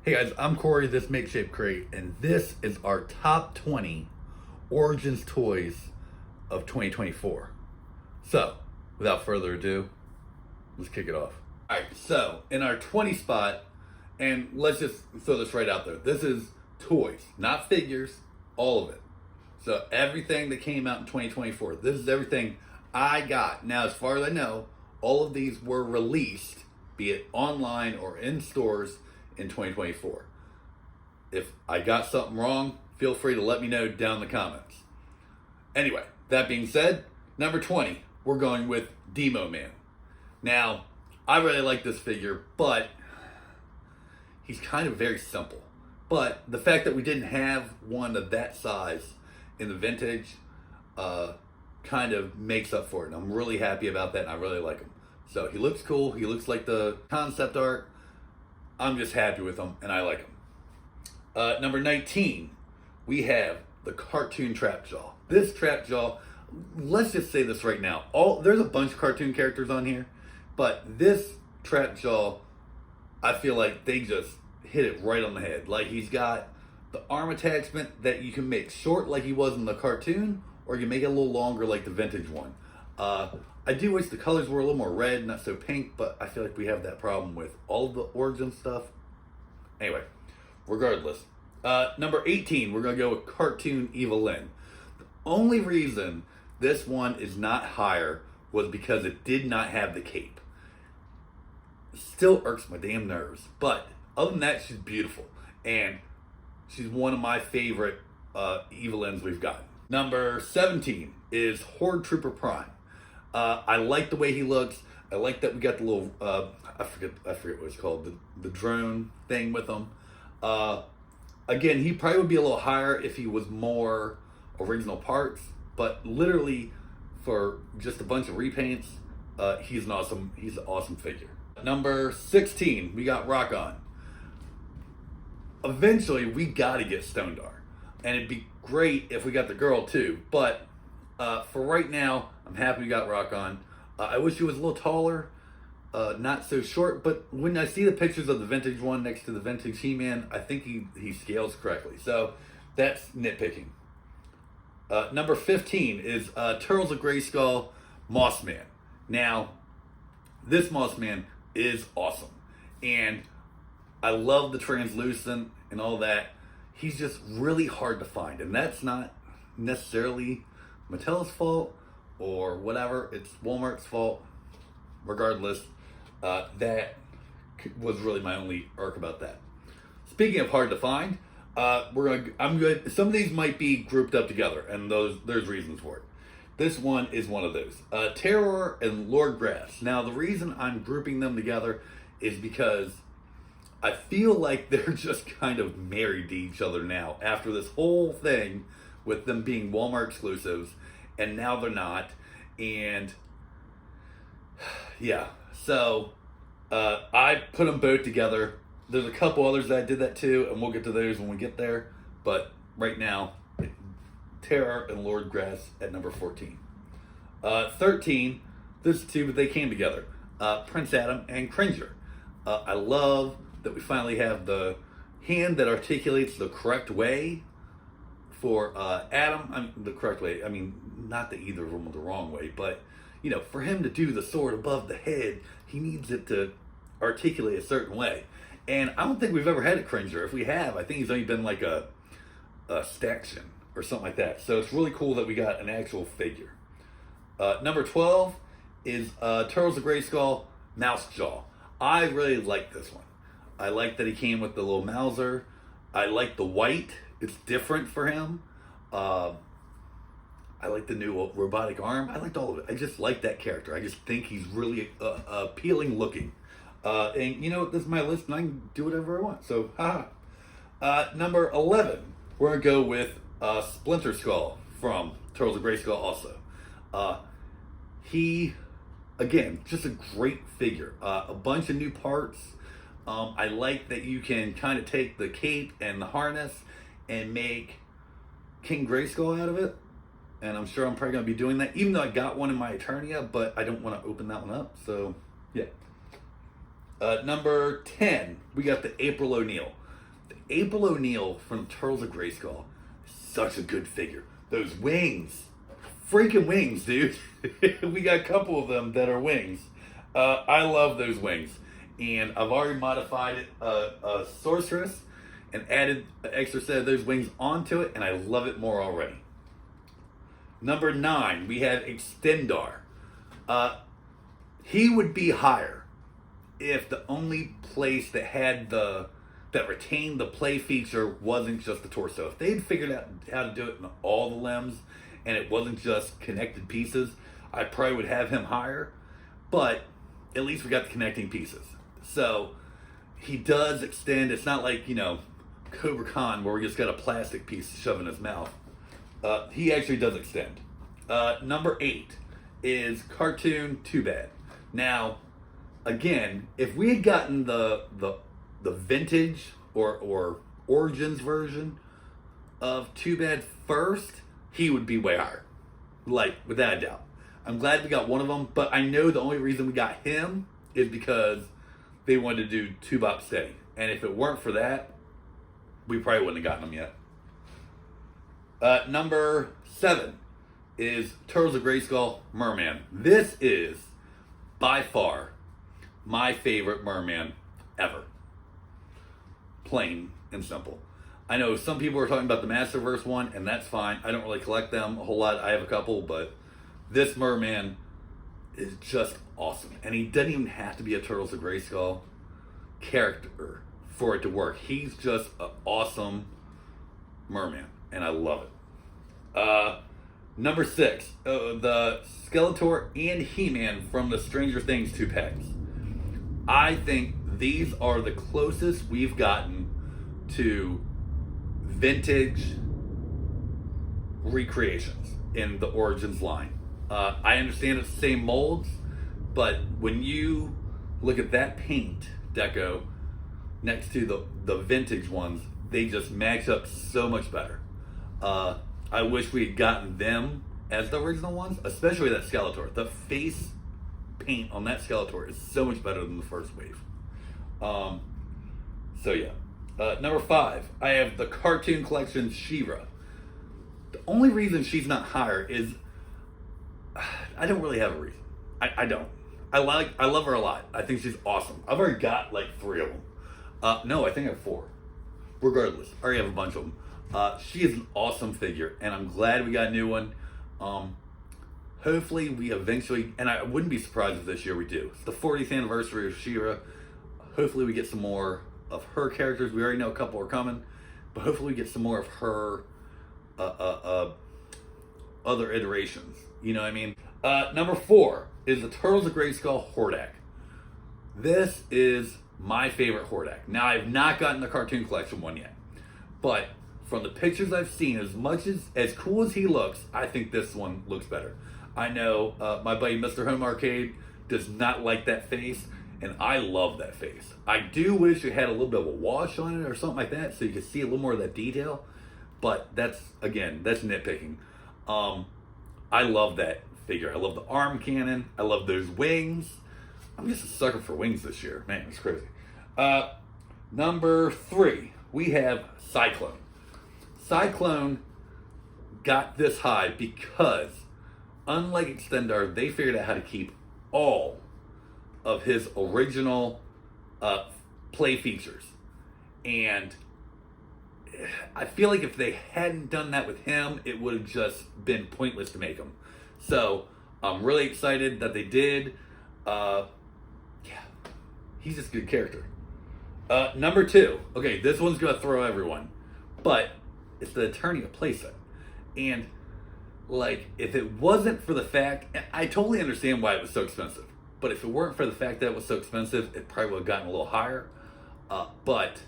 Hey guys, I'm Corey, this Makeshape Crate, and this is our top 20 Origins toys of 2024. So, without further ado, let's kick it off. Alright, so in our 20 spot, and let's just throw this right out there. This is toys, not figures, all of it. So everything that came out in 2024, this is everything I got. Now, as far as I know, all of these were released, be it online or in stores, in 2024. If I got something wrong, feel free to let me know down in the comments. Anyway, that being said, number 20, we're going with Demo Man. Now, I really like this figure, but he's kind of very simple. But the fact that we didn't have one of that size in the vintage kind of makes up for it. And I'm really happy about that, and I really like him. So he looks cool. He looks like the concept art. I'm just happy with him, and I like him. Number 19, we have the cartoon Trapjaw. This Trapjaw, let's just say this right now. There's a bunch of cartoon characters on here, but this Trapjaw, I feel like they just hit it right on the head. Like, he's got the arm attachment that you can make short like he was in the cartoon, or you can make it a little longer like the vintage one. I do wish the colors were a little more red, not so pink, but I feel like we have that problem with all of the Origin stuff. Anyway, regardless. Number 18, we're going to go with cartoon Evil-Lyn. The only reason this one is not higher was because it did not have the cape. Still irks my damn nerves, but other than that, she's beautiful. And she's one of my favorite Evil-Lyns we've got. Number 17 is Horde Trooper Prime. I like the way he looks. I like that we got the little, I forget what it's called, the drone thing with him. Again, he probably would be a little higher if he was more original parts, but literally for just a bunch of repaints, he's an awesome figure. Number 16, we got Rock On. Eventually, we gotta get Extendar, and it'd be great if we got the girl too, but for right now, I'm happy we got Rock On. I wish he was a little taller, not so short, but when I see the pictures of the vintage one next to the vintage He-Man, I think he scales correctly. So that's nitpicking. Number 15 is Turtles of Grayskull Mossman. Now, this Mossman is awesome, and I love the translucent and all that. He's just really hard to find, and that's not necessarily Mattel's fault or whatever. It's Walmart's fault. Regardless, that was really my only irk about that. Speaking of hard to find, I'm good. Some of these might be grouped up together, and there's reasons for it. This one is one of those. Terror and Lord Grass. Now, the reason I'm grouping them together is because I feel like they're just kind of married to each other now after this whole thing with them being Walmart exclusives, and now they're not. And yeah, so I put them both together. There's a couple others that I did that too, and we'll get to those when we get there. But right now, Terror and Lord Grass at number 14. 13, this two, but they came together. Prince Adam and Cringer. I love that we finally have the hand that articulates the correct way for Adam. The correct way. I mean, not that either of them are the wrong way, but you know, for him to do the sword above the head, he needs it to articulate a certain way. And I don't think we've ever had a Cringer. If we have, I think he's only been like a Staction or something like that. So it's really cool that we got an actual figure. Number 12 is Turtles of Grayskull Mouse Jaw. I really like this one. I like that he came with the little Mauser. I like the white. It's different for him. I like the new robotic arm. I liked all of it. I just like that character. I just think he's really appealing looking. And you know, this is my list, and I can do whatever I want. So, haha. Number 11, we're going to go with Splinter Skull from Turtles of Grayskull also. He, again, just a great figure. A bunch of new parts. I like that you can kind of take the cape and the harness and make King Grayskull out of it. And I'm sure I'm probably going to be doing that, even though I got one in my Eternia, but I don't want to open that one up. So, yeah. Number 10, we got the April ONeal. April O'Neil from Turtles of Grayskull is such a good figure. Those wings. Freaking wings, dude. We got a couple of them that are wings. I love those wings. And I've already modified it, a sorceress and added an extra set of those wings onto it, and I love it more already. Number 9, we have Extendar. He would be higher if the only place that retained the play feature wasn't just the torso. If they'd figured out how to do it in all the limbs and it wasn't just connected pieces, I probably would have him higher. But at least we got the connecting pieces. So he does extend. It's not like, Cobra Khan where we just got a plastic piece shoved in his mouth. He actually does extend. Number 8 is Cartoon Too Bad. Now, again, if we had gotten the vintage or Origins version of Too Bad first, he would be way higher. Like, without a doubt. I'm glad we got one of them, but I know the only reason we got him is because they wanted to do Two Bop Steady. And if it weren't for that, we probably wouldn't have gotten him yet. Number 7 is Turtles of Grayskull Merman. This is by far my favorite merman ever. Plain and simple. I know some people are talking about the Masterverse one, and that's fine. I don't really collect them a whole lot. I have a couple, but this merman is just awesome. And he doesn't even have to be a Turtles of Grayskull character for it to work. He's just an awesome merman, and I love it. Number 6, the Skeletor and He-Man from the Stranger Things 2 packs. I think these are the closest we've gotten to vintage recreations in the Origins line. I understand it's the same molds, but when you look at that paint deco next to the vintage ones, they just match up so much better. I wish we had gotten them as the original ones, especially that Skeletor. The face paint on that Skeletor is so much better than the first wave. So yeah. Number 5, I have the Cartoon Collection Shira. The only reason she's not higher is I don't really have a reason. I don't. I love her a lot. I think she's awesome. I've already got like 3 of them. No, I think I have 4. Regardless, I already have a bunch of them. She is an awesome figure, and I'm glad we got a new one. Hopefully we eventually, and I wouldn't be surprised if this year we do. It's the 40th anniversary of Shira. Hopefully we get some more of her characters. We already know a couple are coming, but hopefully we get some more of her other iterations. You know what I mean? Number 4 is the Turtles of Grayskull Hordak. This is my favorite Hordak. Now, I've not gotten the Cartoon Collection one yet, but from the pictures I've seen, as cool as he looks, I think this one looks better. I know my buddy Mr. Home Arcade does not like that face, and I love that face. I do wish it had a little bit of a wash on it or something like that, so you could see a little more of that detail, but that's nitpicking. I love that figure. I love the arm cannon. I love those wings. I'm just a sucker for wings this year. Man, it's crazy. Number 3, we have Cyclone. Cyclone got this high because, unlike Extendar, they figured out how to keep all of his original play features. And I feel like if they hadn't done that with him, it would have just been pointless to make him. So I'm really excited that they did. Yeah, he's just a good character. Number 2. Okay, this one's going to throw everyone. But it's the Attorney of Playset. And, like, if it wasn't for the fact... I totally understand why it was so expensive. But if it weren't for the fact that it was so expensive, it probably would have gotten a little higher. But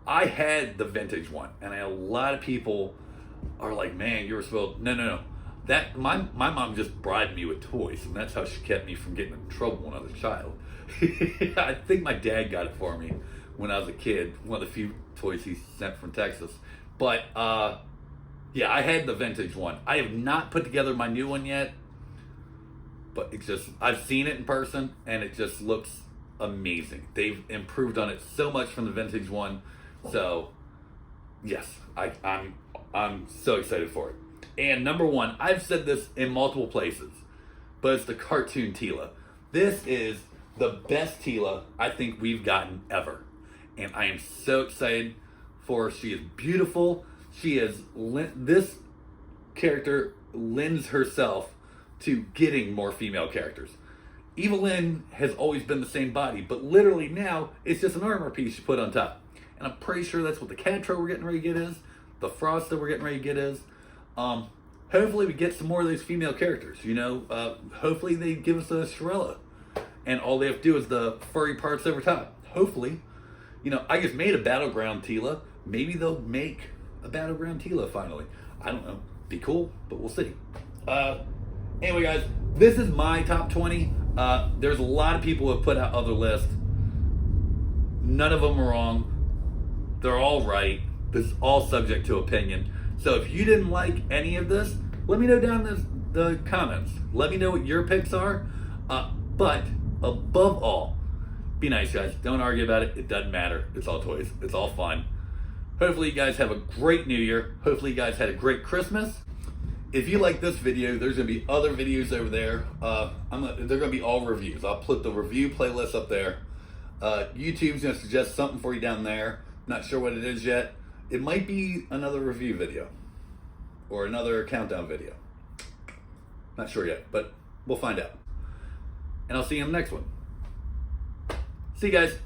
I had the vintage one. And a lot of people are like, man, you were spoiled. No. That my mom just bribed me with toys. And that's how she kept me from getting in trouble when I was a child. I think my dad got it for me when I was a kid. One of the few toys he sent from Texas. But, yeah, I had the vintage one. I have not put together my new one yet. But it's just, I've seen it in person, and it just looks amazing. They've improved on it so much from the vintage one. So, yes, I'm so excited for it. And number one, I've said this in multiple places, but it's the cartoon Tila. This is the best Tila I think we've gotten ever. And I am so excited for her. She is beautiful. She is, this character lends herself to getting more female characters. Evil-Lyn has always been the same body, but literally now it's just an armor piece you put on top. And I'm pretty sure that's what the Catro we're getting ready to get is, the Frost that we're getting ready to get is. Hopefully we get some more of these female characters, you know. Hopefully they give us a Shira, and all they have to do is the furry parts over top. Hopefully, you know, I just made a Battleground Tila. Maybe they'll make a Battleground Tila finally. I don't know. Be cool, but we'll see. Anyway, guys, this is my top 20. There's a lot of people who have put out other lists. None of them are wrong. They're all right. This is all subject to opinion. So if you didn't like any of this, let me know down in the comments. Let me know what your picks are. But above all, be nice, guys. Don't argue about it. It doesn't matter. It's all toys. It's all fun. Hopefully you guys have a great New Year. Hopefully you guys had a great Christmas. If you like this video, there's going to be other videos over there. They're going to be all reviews. I'll put the review playlist up there. YouTube's going to suggest something for you down there. Not sure what it is yet. It might be another review video or another countdown video. Not sure yet, but we'll find out. And I'll see you in the next one. See you guys.